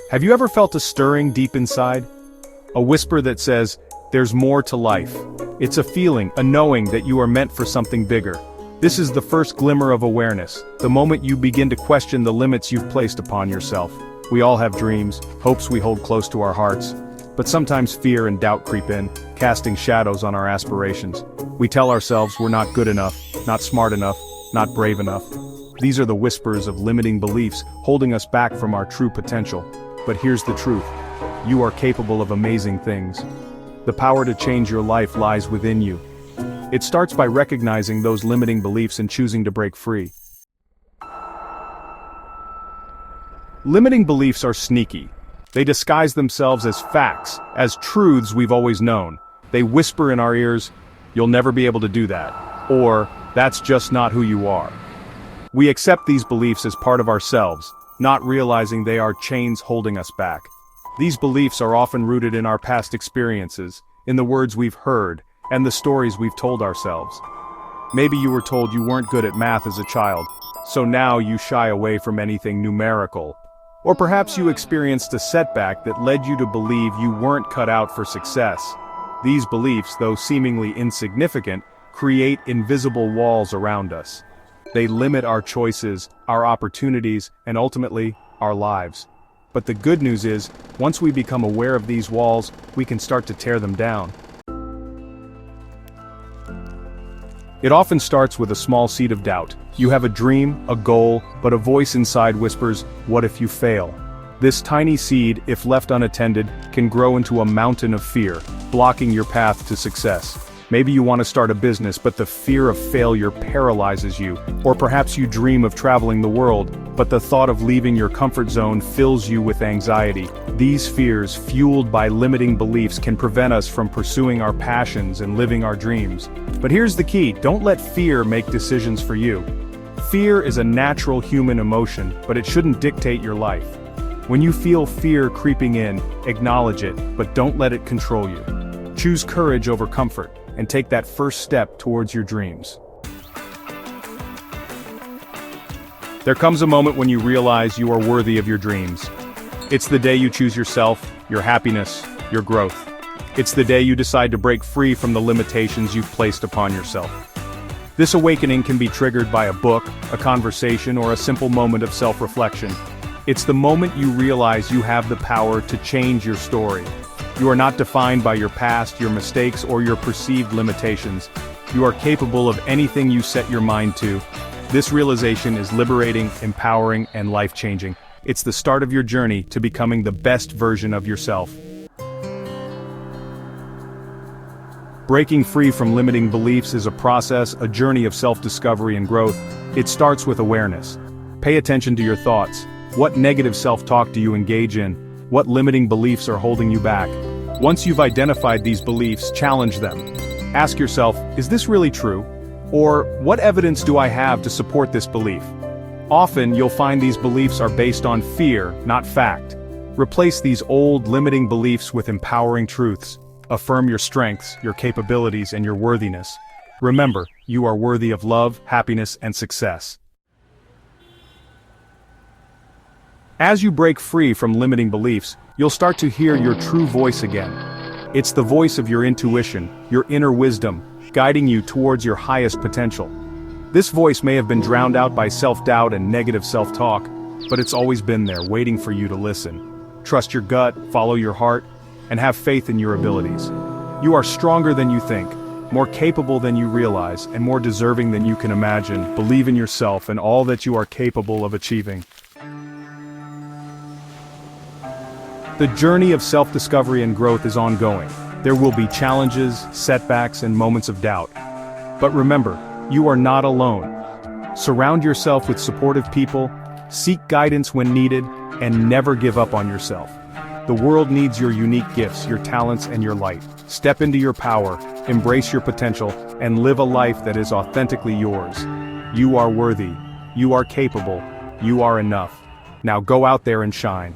Have you ever felt a stirring deep inside? A whisper that says, there's more to life. It's a feeling, a knowing that you are meant for something bigger. This is the first glimmer of awareness, the moment you begin to question the limits you've placed upon yourself. We all have dreams, hopes we hold close to our hearts. But sometimes fear and doubt creep in, casting shadows on our aspirations. We tell ourselves we're not good enough, not smart enough, not brave enough. These are the whispers of limiting beliefs, holding us back from our true potential. But here's the truth. You are capable of amazing things. The power to change your life lies within you. It starts by recognizing those limiting beliefs and choosing to break free. Limiting beliefs are sneaky. They disguise themselves as facts, as truths we've always known. They whisper in our ears, "You'll never be able to do that," or "That's just not who you are." We accept these beliefs as part of ourselves, not realizing they are chains holding us back. These beliefs are often rooted in our past experiences, in the words we've heard, and the stories we've told ourselves. Maybe you were told you weren't good at math as a child, so now you shy away from anything numerical. Or perhaps you experienced a setback that led you to believe you weren't cut out for success. These beliefs, though seemingly insignificant, create invisible walls around us. They limit our choices, our opportunities, and ultimately, our lives. But the good news is, once we become aware of these walls, we can start to tear them down. It often starts with a small seed of doubt. You have a dream, a goal, but a voice inside whispers, "What if you fail?" This tiny seed, if left unattended, can grow into a mountain of fear, blocking your path to success. Maybe you want to start a business, but the fear of failure paralyzes you. Or perhaps you dream of traveling the world, but the thought of leaving your comfort zone fills you with anxiety. These fears, fueled by limiting beliefs, can prevent us from pursuing our passions and living our dreams. But here's the key: don't let fear make decisions for you. Fear is a natural human emotion, but it shouldn't dictate your life. When you feel fear creeping in, acknowledge it, but don't let it control you. Choose courage over comfort, and take that first step towards your dreams. There comes a moment when you realize you are worthy of your dreams. It's the day you choose yourself, your happiness, your growth. It's the day you decide to break free from the limitations you've placed upon yourself. This awakening can be triggered by a book, a conversation, or a simple moment of self-reflection. It's the moment you realize you have the power to change your story. You are not defined by your past, your mistakes, or your perceived limitations. You are capable of anything you set your mind to. This realization is liberating, empowering, and life-changing. It's the start of your journey to becoming the best version of yourself. Breaking free from limiting beliefs is a process, a journey of self-discovery and growth. It starts with awareness. Pay attention to your thoughts. What negative self-talk do you engage in? What limiting beliefs are holding you back? Once you've identified these beliefs, challenge them. Ask yourself, is this really true? Or, what evidence do I have to support this belief? Often, you'll find these beliefs are based on fear, not fact. Replace these old, limiting beliefs with empowering truths. Affirm your strengths, your capabilities, and your worthiness. Remember, you are worthy of love, happiness, and success. As you break free from limiting beliefs, you'll start to hear your true voice again. It's the voice of your intuition, your inner wisdom, guiding you towards your highest potential. This voice may have been drowned out by self-doubt and negative self-talk, but it's always been there, waiting for you to listen. Trust your gut, follow your heart, and have faith in your abilities. You are stronger than you think, more capable than you realize, and more deserving than you can imagine. Believe in yourself and all that you are capable of achieving. The journey of self-discovery and growth is ongoing. There will be challenges, setbacks, and moments of doubt. But remember, you are not alone. Surround yourself with supportive people, seek guidance when needed, and never give up on yourself. The world needs your unique gifts, your talents, and your light. Step into your power, embrace your potential, and live a life that is authentically yours. You are worthy. You are capable. You are enough. Now go out there and shine.